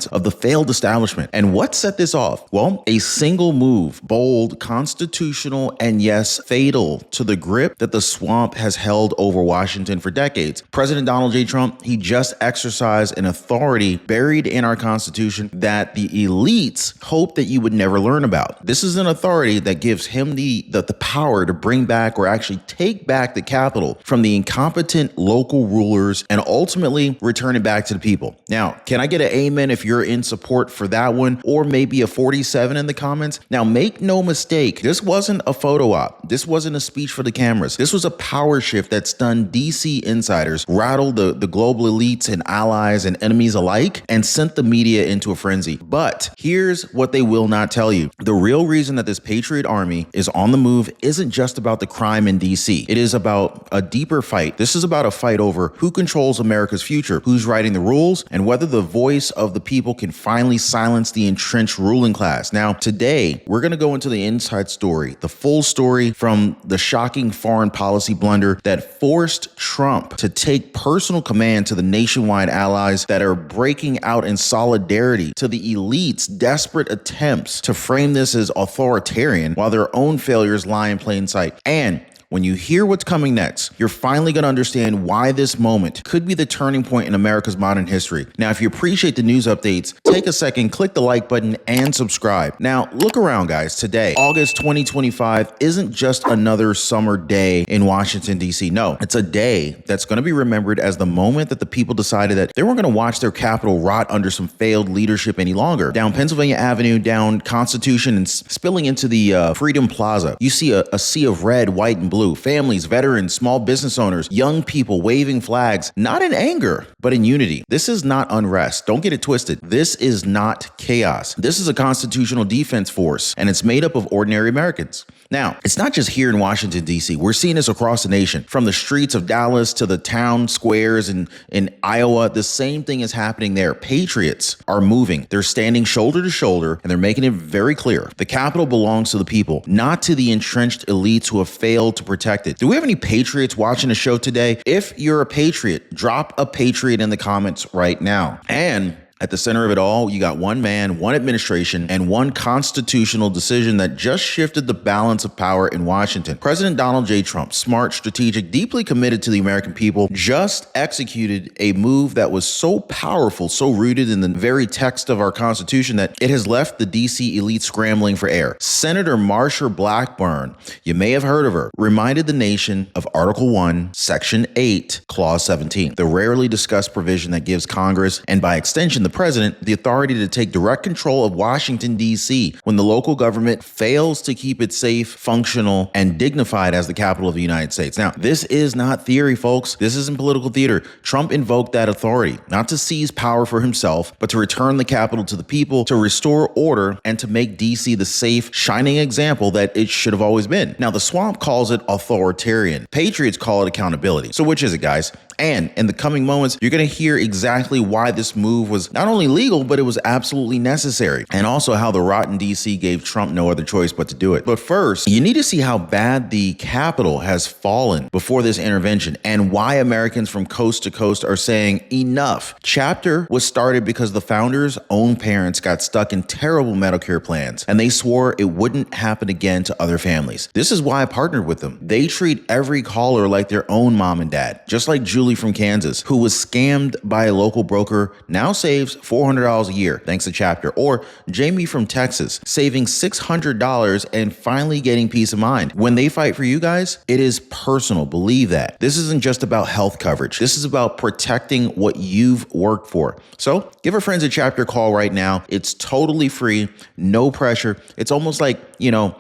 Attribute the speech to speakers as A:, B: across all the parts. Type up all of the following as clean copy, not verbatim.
A: minds of the failed establishment. And what set this off? Well, a single move, bold, constitutional, and yes, fatal to the grip that the swamp has held over Washington for decades. President Donald J. Trump, he just exercised an authority buried in our Constitution that the elites hope that you would never learn about. This is an authority that gives him the power to bring back or actually take back the capital from the incompetent local rulers and ultimately return it back to the people. Now, can I get an amen if you're in support for that one, or maybe a 47 in the comments? Now, make no mistake, this wasn't a photo op. This wasn't a speech for the cameras. This was a power shift that stunned DC insiders, rattled the global elites and allies and enemies alike, and sent the media into a frenzy. But here's what they will not tell you. The real reason that this Patriot army is on the move isn't just about the crime in DC. It is about a deeper fight. This is about a fight over who controls America's future, who's writing the rules, and whether the voice of the people can finally silence the entrenched ruling class. Now, today, we're going to go into the inside story, the full story from the shocking foreign policy blunder that forced Trump to take personal command to the nationwide allies that are breaking out in solidarity to the elite's desperate attempts to frame this as authoritarian while their own failures lie in plain sight. And when you hear what's coming next, you're finally going to understand why this moment could be the turning point in America's modern history. Now, if you appreciate the news updates, take a second, click the like button, and subscribe. Now, look around, guys. Today, August 2025, isn't just another summer day in Washington, D.C. No, it's a day that's going to be remembered as the moment that the people decided that they weren't going to watch their capital rot under some failed leadership any longer. Down Pennsylvania Avenue, down Constitution, and spilling into the Freedom Plaza, you see a sea of red, white, and blue. Families, veterans, small business owners, young people waving flags, not in anger, but in unity. This is not unrest. Don't get it twisted. This is not chaos. This is a constitutional defense force, and it's made up of ordinary Americans. Now, it's not just here in Washington, D.C. We're seeing this across the nation, from the streets of Dallas to the town squares in Iowa. The same thing is happening there. Patriots are moving. They're standing shoulder to shoulder, and they're making it very clear. The capital belongs to the people, not to the entrenched elites who have failed to protect it. Do we have any patriots watching the show today? If you're a patriot, drop a patriot in the comments right now. And at the center of it all, you got one man, one administration, and one constitutional decision that just shifted the balance of power in Washington. President Donald J. Trump, smart, strategic, deeply committed to the American people, just executed a move that was so powerful, so rooted in the very text of our Constitution that it has left the DC elite scrambling for air. Senator Marsha Blackburn, you may have heard of her, reminded the nation of Article 1, Section 8, Clause 17, the rarely discussed provision that gives Congress, and by extension the president, the authority to take direct control of Washington, D.C. when the local government fails to keep it safe, functional, and dignified as the capital of the United States. Now, this is not theory, folks. This isn't political theater. Trump invoked that authority, not to seize power for himself, but to return the capital to the people, to restore order, and to make D.C. the safe, shining example that it should have always been. Now, the swamp calls it authoritarian. Patriots call it accountability. So which is it, guys? And in the coming moments, you're going to hear exactly why this move was not only legal, but it was absolutely necessary. And also how the rotten DC gave Trump no other choice but to do it. But first, you need to see how bad the Capitol has fallen before this intervention and why Americans from coast to coast are saying enough. Chapter was started because the founders' own parents got stuck in terrible Medicare plans, and they swore it wouldn't happen again to other families. This is why I partnered with them. They treat every caller like their own mom and dad, just like Julie from Kansas, who was scammed by a local broker, now saves $400 a year thanks to Chapter, or Jamie from Texas, saving $600 and finally getting peace of mind. When they fight for you guys, it is personal. Believe that. This isn't just about health coverage. This is about protecting what you've worked for. So give our friends a Chapter call right now. It's totally free, no pressure. It's almost like,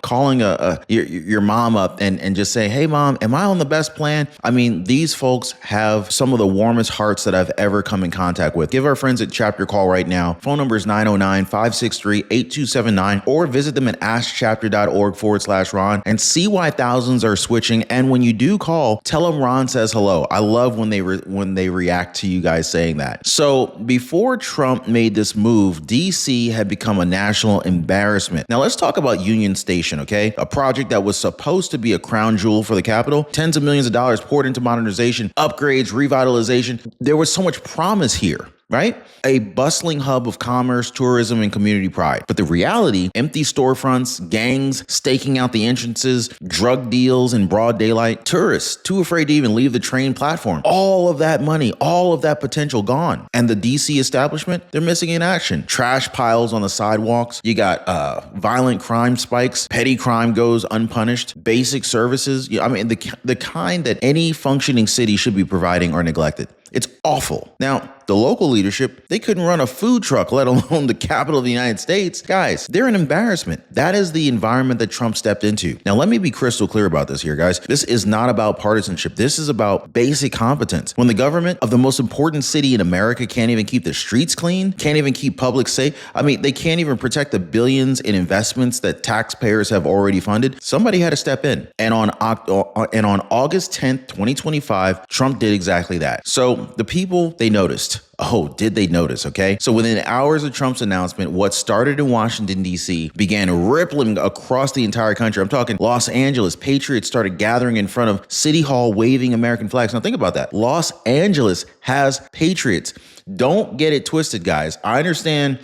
A: calling your mom up and just say, hey, mom, am I on the best plan? I mean, these folks have some of the warmest hearts that I've ever come in contact with. Give our friends a Chapter call right now. Phone number is 909-563-8279, or visit them at askchapter.org/Ron and see why thousands are switching. And when you do call, tell them Ron says hello. I love when they react to you guys saying that. So before Trump made this move, DC had become a national embarrassment. Now let's talk about Union Station, okay? A project that was supposed to be a crown jewel for the Capitol. Tens of millions of dollars poured into modernization, upgrades, revitalization. There was so much promise here, right? A bustling hub of commerce, tourism, and community pride. But the reality, empty storefronts, gangs staking out the entrances, drug deals in broad daylight, tourists too afraid to even leave the train platform. All of that money, all of that potential gone. And the DC establishment, they're missing in action. Trash piles on the sidewalks. You got violent crime spikes. Petty crime goes unpunished. Basic services. I mean, the kind that any functioning city should be providing are neglected. It's awful. Now, the local leadership, they couldn't run a food truck, let alone the capital of the United States. Guys, they're an embarrassment. That is the environment that Trump stepped into. Now, let me be crystal clear about this here, guys. This is not about partisanship. This is about basic competence. When the government of the most important city in America can't even keep the streets clean, can't even keep public safe, I mean, they can't even protect the billions in investments that taxpayers have already funded, somebody had to step in. And on August 10th, 2025, Trump did exactly that. So the people, they noticed. Oh, did they notice? Okay. So within hours of Trump's announcement, what started in Washington, D.C. began rippling across the entire country. I'm talking Los Angeles. Patriots started gathering in front of City Hall waving American flags. Now think about that. Los Angeles has patriots. Don't get it twisted, guys. I understand,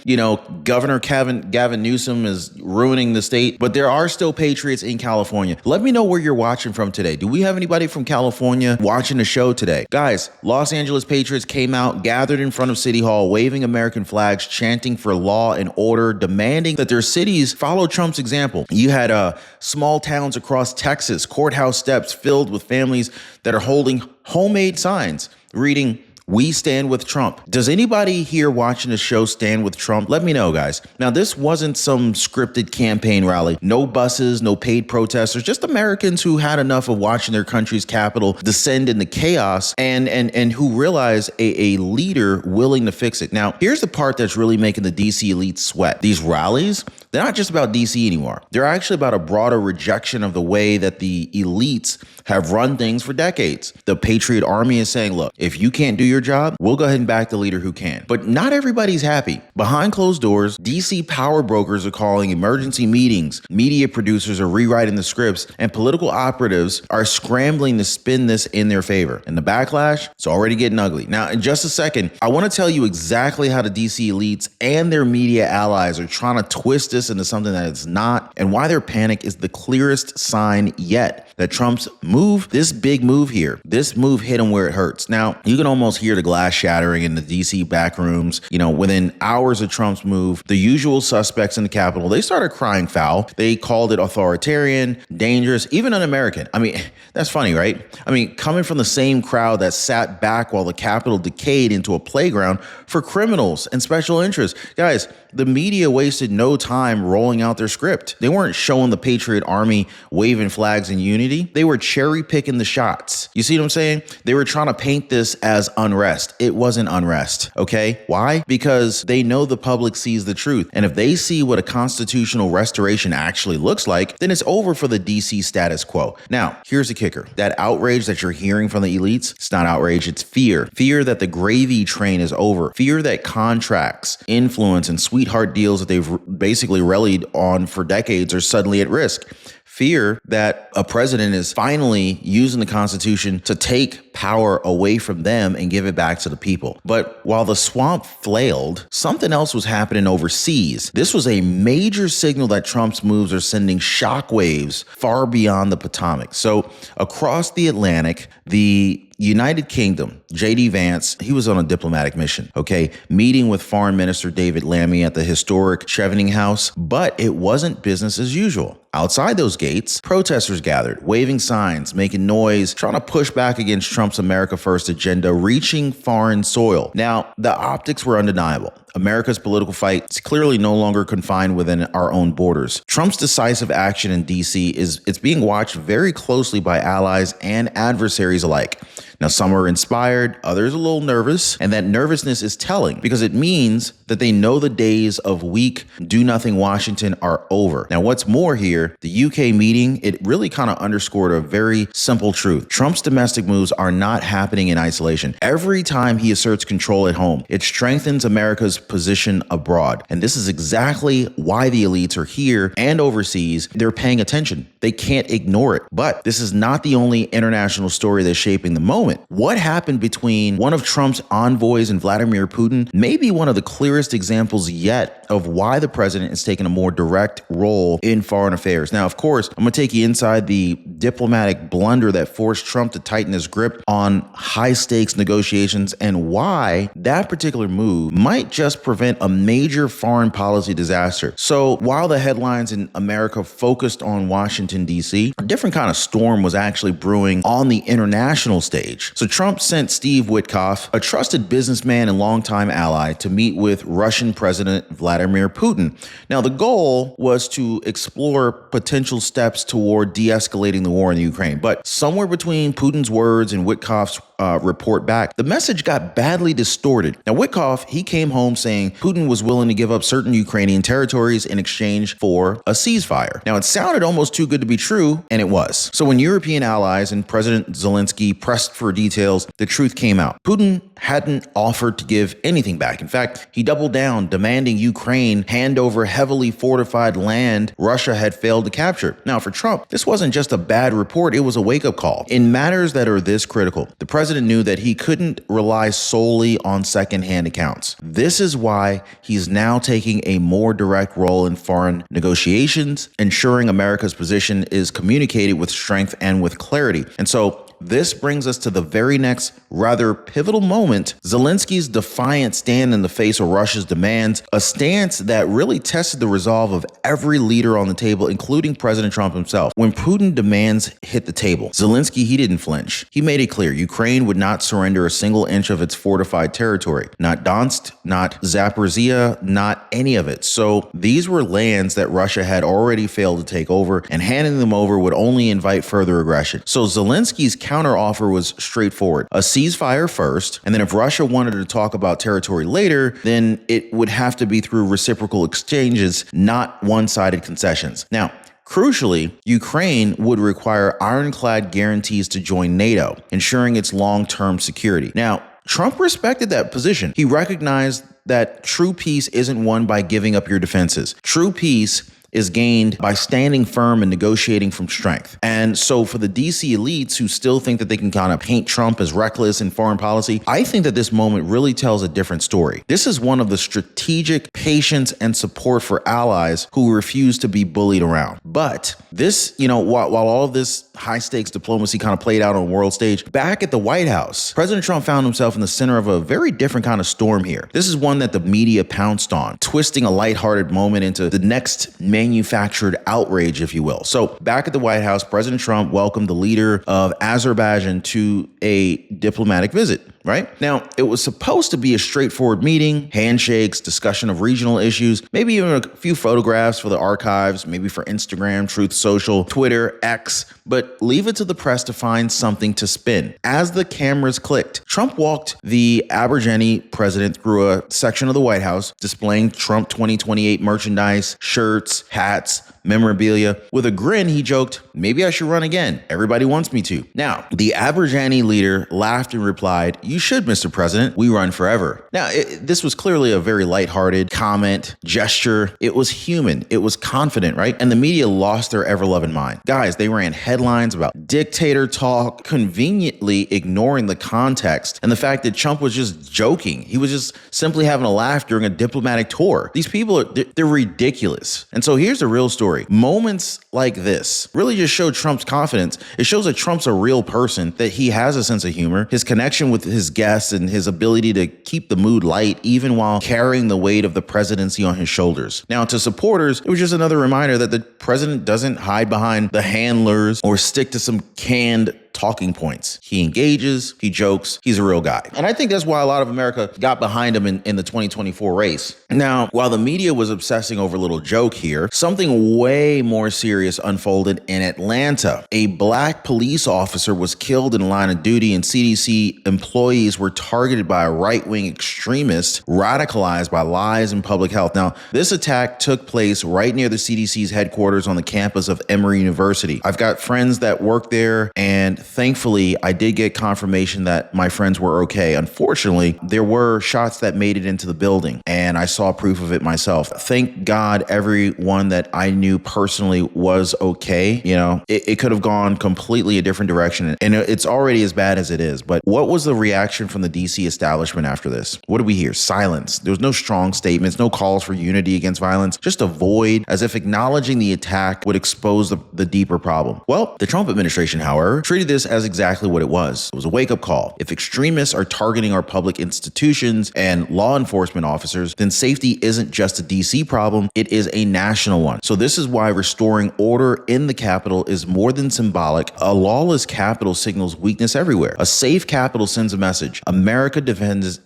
A: Governor Gavin Newsom is ruining the state, but there are still patriots in California. Let me know where you're watching from today. Do we have anybody from California watching the show today? Guys, Los Angeles patriots came out, gathered in front of City Hall, waving American flags, chanting for law and order, demanding that their cities follow Trump's example. You had small towns across Texas, courthouse steps filled with families that are holding homemade signs reading, "We stand with Trump." Does anybody here watching the show stand with Trump? Let me know, guys. Now, this wasn't some scripted campaign rally. No buses, no paid protesters, just Americans who had enough of watching their country's capital descend into chaos and who realize a leader willing to fix it. Now, here's the part that's really making the DC elite sweat. These rallies, they're not just about DC anymore. They're actually about a broader rejection of the way that the elites have run things for decades. The Patriot Army is saying, look, if you can't do your job, we'll go ahead and back the leader who can. But not everybody's happy. Behind closed doors, DC power brokers are calling emergency meetings, media producers are rewriting the scripts, and political operatives are scrambling to spin this in their favor. And the backlash, it's already getting ugly. Now, in just a second, I want to tell you exactly how the DC elites and their media allies are trying to twist this into something that it's not, and why their panic is the clearest sign yet that Trump's move, this big move here, this move hit him where it hurts. Now, you can almost hear the glass shattering in the DC back rooms. Within hours of Trump's move, the usual suspects in the Capitol, they started crying foul. They called it authoritarian, dangerous, even un-American. I mean, that's funny, right? I mean, coming from the same crowd that sat back while the Capitol decayed into a playground for criminals and special interests. Guys, the media wasted no time rolling out their script. They weren't showing the Patriot Army waving flags in unity. They were cherry picking the shots. You see what I'm saying? They were trying to paint this as unrest. It wasn't unrest, okay? Why? Because they know the public sees the truth. And if they see what a constitutional restoration actually looks like, then it's over for the DC status quo. Now, here's the kicker. That outrage that you're hearing from the elites, it's not outrage, it's fear. Fear that the gravy train is over. Fear that contracts, influence, and sweetheart deals that they've basically rallied on for decades are suddenly at risk. Fear that a president is finally using the Constitution to take power away from them and give it back to the people. But while the swamp flailed, something else was happening overseas. This was a major signal that Trump's moves are sending shockwaves far beyond the Potomac. So across the Atlantic, the United Kingdom, J.D. Vance, he was on a diplomatic mission, okay, meeting with Foreign Minister David Lammy at the historic Chevening House, but it wasn't business as usual. Outside those gates, protesters gathered, waving signs, making noise, trying to push back against Trump's America First agenda, reaching foreign soil. Now, the optics were undeniable. America's political fight is clearly no longer confined within our own borders. Trump's decisive action in D.C. it's being watched very closely by allies and adversaries alike. Now, some are inspired, others a little nervous, and that nervousness is telling because it means that they know the days of weak, do-nothing Washington are over. Now, what's more here, the UK meeting, it really kind of underscored a very simple truth. Trump's domestic moves are not happening in isolation. Every time he asserts control at home, it strengthens America's position abroad. And this is exactly why the elites are here and overseas. They're paying attention. They can't ignore it. But this is not the only international story that's shaping the moment. What happened between one of Trump's envoys and Vladimir Putin may be one of the clearest examples yet of why the president is taking a more direct role in foreign affairs. Now, of course, I'm going to take you inside the diplomatic blunder that forced Trump to tighten his grip on high-stakes negotiations and why that particular move might just prevent a major foreign policy disaster. So while the headlines in America focused on Washington, D.C., a different kind of storm was actually brewing on the international stage. So Trump sent Steve Witkoff, a trusted businessman and longtime ally, to meet with Russian President Vladimir Putin. Now, the goal was to explore potential steps toward de-escalating the war in the Ukraine. But somewhere between Putin's words and Witkoff's report back, the message got badly distorted. Now, Witkoff, he came home saying Putin was willing to give up certain Ukrainian territories in exchange for a ceasefire. Now, it sounded almost too good to be true, and it was. So when European allies and President Zelensky pressed for details, the truth came out. Putin hadn't offered to give anything back. In fact, he doubled down, demanding Ukraine hand over heavily fortified land Russia had failed to capture. Now, for Trump, this wasn't just a bad report, it was a wake-up call. In matters that are this critical, the president knew that he couldn't rely solely on second-hand accounts. This is why he's now taking a more direct role in foreign negotiations, ensuring America's position is communicated with strength and with clarity. And so this brings us to the very next rather pivotal moment, Zelensky's defiant stand in the face of Russia's demands, a stance that really tested the resolve of every leader on the table, including President Trump himself. When Putin demands hit the table, Zelensky, he didn't flinch. He made it clear Ukraine would not surrender a single inch of its fortified territory. Not Donetsk, not Zaporizhia, not any of it. So these were lands that Russia had already failed to take over, and handing them over would only invite further aggression. So Zelensky's counteroffer was straightforward. A ceasefire first, and then if Russia wanted to talk about territory later, then it would have to be through reciprocal exchanges, not one-sided concessions. Now, crucially, Ukraine would require ironclad guarantees to join NATO, ensuring its long-term security. Now, Trump respected that position. He recognized that true peace isn't won by giving up your defenses. True peace is gained by standing firm and negotiating from strength. And so for the DC elites who still think that they can kind of paint Trump as reckless in foreign policy, I think that this moment really tells a different story. This is one of the strategic patience and support for allies who refuse to be bullied around. But this, while all of this high stakes diplomacy kind of played out on a world stage, back at the White House, President Trump found himself in the center of a very different kind of storm here. This is one that the media pounced on, twisting a lighthearted moment into the next manufactured outrage, if you will. So back at the White House, President Trump welcomed the leader of Azerbaijan to a diplomatic visit. Right? Now, it was supposed to be a straightforward meeting, handshakes, discussion of regional issues, maybe even a few photographs for the archives, maybe for Instagram, Truth Social, Twitter, X, but leave it to the press to find something to spin. As the cameras clicked, Trump walked the Azerbaijan president through a section of the White House, displaying Trump 2028 merchandise, shirts, hats, memorabilia. With a grin, he joked, "Maybe I should run again. Everybody wants me to." Now, the Azerbaijani leader laughed and replied, "You should, Mr. President. We run forever." Now, this was clearly a very lighthearted comment, gesture. It was human. It was confident, right? And the media lost their ever-loving mind. Guys, they ran headlines about dictator talk, conveniently ignoring the context and the fact that Trump was just joking. He was just simply having a laugh during a diplomatic tour. These people, they're ridiculous. And so here's the real story. Moments like this really just show Trump's confidence. It shows that Trump's a real person, that he has a sense of humor, his connection with his guests, and his ability to keep the mood light even while carrying the weight of the presidency on his shoulders. Now, to supporters, it was just another reminder that the president doesn't hide behind the handlers or stick to some canned talking points. He engages, he jokes, he's a real guy. And I think that's why a lot of America got behind him in the 2024 race. Now, while the media was obsessing over a little joke here, something way more serious unfolded in Atlanta. A black police officer was killed in line of duty, and CDC employees were targeted by a right-wing extremist radicalized by lies in public health. Now, this attack took place right near the CDC's headquarters on the campus of Emory University. I've got friends that work there, and thankfully, I did get confirmation that my friends were okay. Unfortunately, there were shots that made it into the building, and I saw proof of it myself. Thank God everyone that I knew personally was okay. You know, it could have gone completely a different direction, and it's already as bad as it is. But what was the reaction from the DC establishment after this? What did we hear? Silence. There was no strong statements, no calls for unity against violence, just a void, as if acknowledging the attack would expose the deeper problem. Well, the Trump administration, however, treated this as exactly what it was. It was a wake-up call. If extremists are targeting our public institutions and law enforcement officers, then safety isn't just a DC problem, it is a national one. So this is why restoring order in the Capitol is more than symbolic. A lawless Capitol signals weakness everywhere. A safe Capitol sends a message. America defends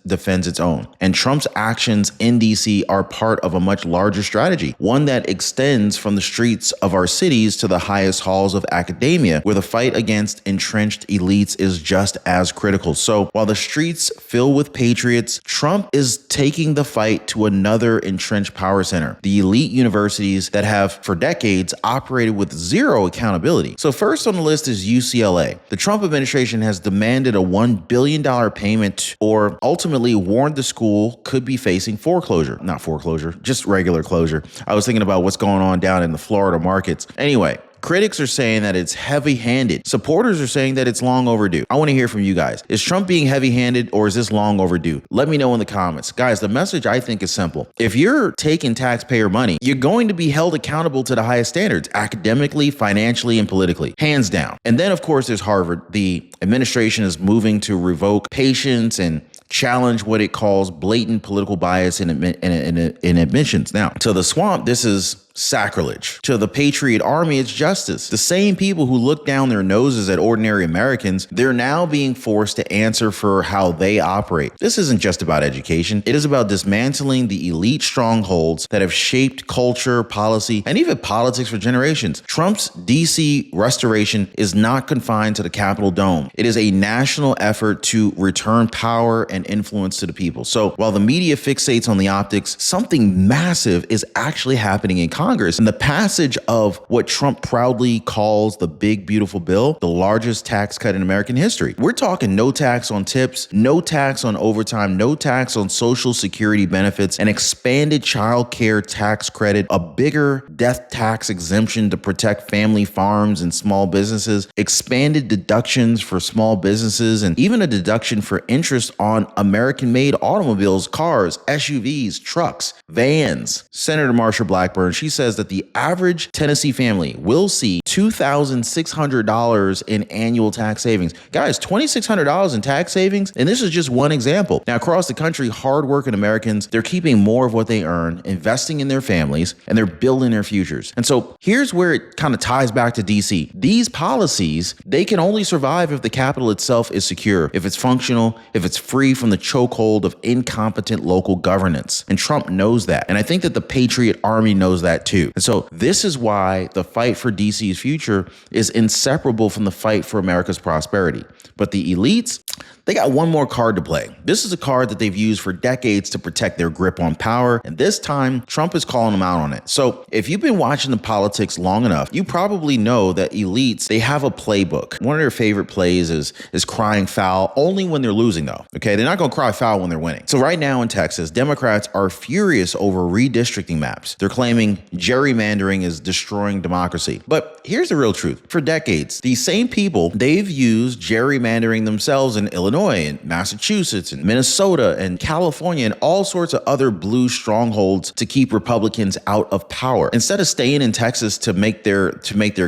A: its own. And Trump's actions in DC are part of a much larger strategy, one that extends from the streets of our cities to the highest halls of academia, where the fight against entrenched elites is just as critical. So while the streets fill with patriots, Trump is taking the fight to another entrenched power center, the elite universities that have for decades operated with zero accountability. So first on the list is UCLA. The Trump administration has demanded a $1 billion payment, or ultimately warned the school could be facing foreclosure. Not foreclosure, just regular closure. I was thinking about what's going on down in the Florida markets. Anyway, critics are saying that it's heavy-handed. Supporters are saying that it's long overdue. I want to hear from you guys. Is Trump being heavy-handed, or is this long overdue? Let me know in the comments. Guys, the message I think is simple. If you're taking taxpayer money, you're going to be held accountable to the highest standards, academically, financially, and politically, hands down. And then, of course, there's Harvard. The administration is moving to revoke patience and challenge what it calls blatant political bias in admissions. Now, to the swamp, this is sacrilege. To the Patriot Army, it's justice. The same people who look down their noses at ordinary Americans, they're now being forced to answer for how they operate. This isn't just about education. It is about dismantling the elite strongholds that have shaped culture, policy, and even politics for generations. Trump's DC restoration is not confined to the Capitol dome. It is a national effort to return power and influence to the people. So while the media fixates on the optics, something massive is actually happening in Congress. And the passage of what Trump proudly calls the big, beautiful bill, the largest tax cut in American history. We're talking no tax on tips, no tax on overtime, no tax on Social Security benefits, an expanded child care tax credit, a bigger death tax exemption to protect family farms and small businesses, expanded deductions for small businesses, and even a deduction for interest on American-made automobiles, cars, SUVs, trucks, vans. Senator Marsha Blackburn, she says that the average Tennessee family will see $2,600 in annual tax savings. Guys, $2,600 in tax savings, and this is just one example. Now, across the country, hardworking Americans, they're keeping more of what they earn, investing in their families, and they're building their futures. And so here's where it kind of ties back to DC. These policies, they can only survive if the Capitol itself is secure, if it's functional, if it's free from the chokehold of incompetent local governance. And Trump knows that. And I think that the Patriot Army knows that too. And so this is why the fight for DC's future is inseparable from the fight for America's prosperity. But the elites, they got one more card to play. This is a card that they've used for decades to protect their grip on power, and this time, Trump is calling them out on it. So if you've been watching the politics long enough, you probably know that elites, they have a playbook. One of their favorite plays is crying foul, only when they're losing though, okay? They're not gonna cry foul when they're winning. So right now in Texas, Democrats are furious over redistricting maps. They're claiming gerrymandering is destroying democracy. But here's the real truth. For decades, these same people, they've used gerrymandering themselves in Illinois and Massachusetts and Minnesota and California and all sorts of other blue strongholds to keep Republicans out of power. Instead of staying in Texas to make their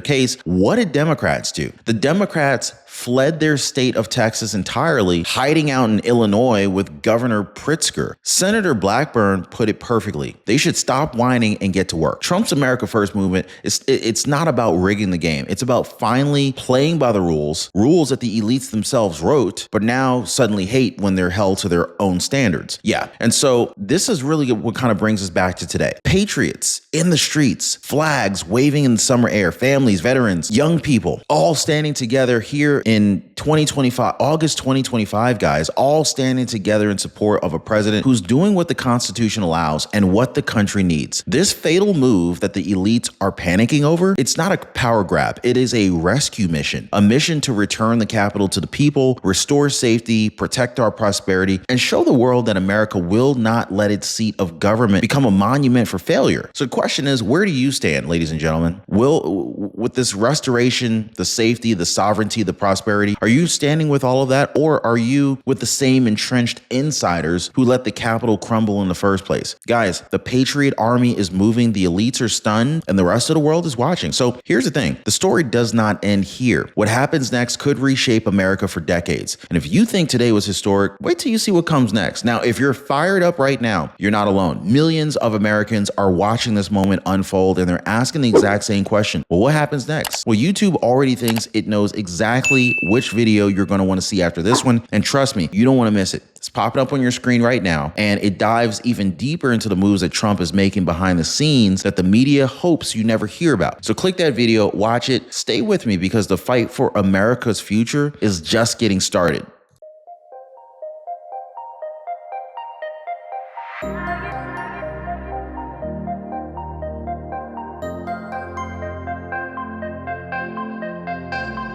A: case, what did Democrats do? The Democrats fled their state of Texas entirely, hiding out in Illinois with Governor Pritzker. Senator Blackburn put it perfectly. They should stop whining and get to work. Trump's America First movement, it's not about rigging the game. It's about finally playing by the rules that the elites themselves wrote, but now suddenly hate when they're held to their own standards. Yeah. And so this is really what kind of brings us back to today. Patriots in the streets, flags waving in the summer air, families, veterans, young people, all standing together here in 2025, August 2025, guys, all standing together in support of a president who's doing what the Constitution allows and what the country needs. This fatal move that the elites are panicking over, it's not a power grab. It is a rescue mission, a mission to return the capital to the people, restore safety, protect our prosperity, and show the world that America will not let its seat of government become a monument for failure. So the question is, where do you stand, ladies and gentlemen? With this restoration, the safety, the sovereignty, the prosperity, are you standing with all of that, or are you with the same entrenched insiders who let the capital crumble in the first place? Guys, the Patriot army is moving, the elites are stunned, and the rest of the world is watching. So here's the thing. The story does not end here. What happens next could reshape America for decades. And if you think today was historic, wait till you see what comes next. Now, if you're fired up right now, you're not alone. Millions of Americans are watching this moment unfold, and they're asking the exact same question. Well, what happens next? Well, YouTube already thinks it knows exactly which video you're going to want to see after this one. And trust me, you don't want to miss it. It's popping up on your screen right now, and it dives even deeper into the moves that Trump is making behind the scenes that the media hopes you never hear about. So click that video, watch it, stay with me, because the fight for America's future is just getting started.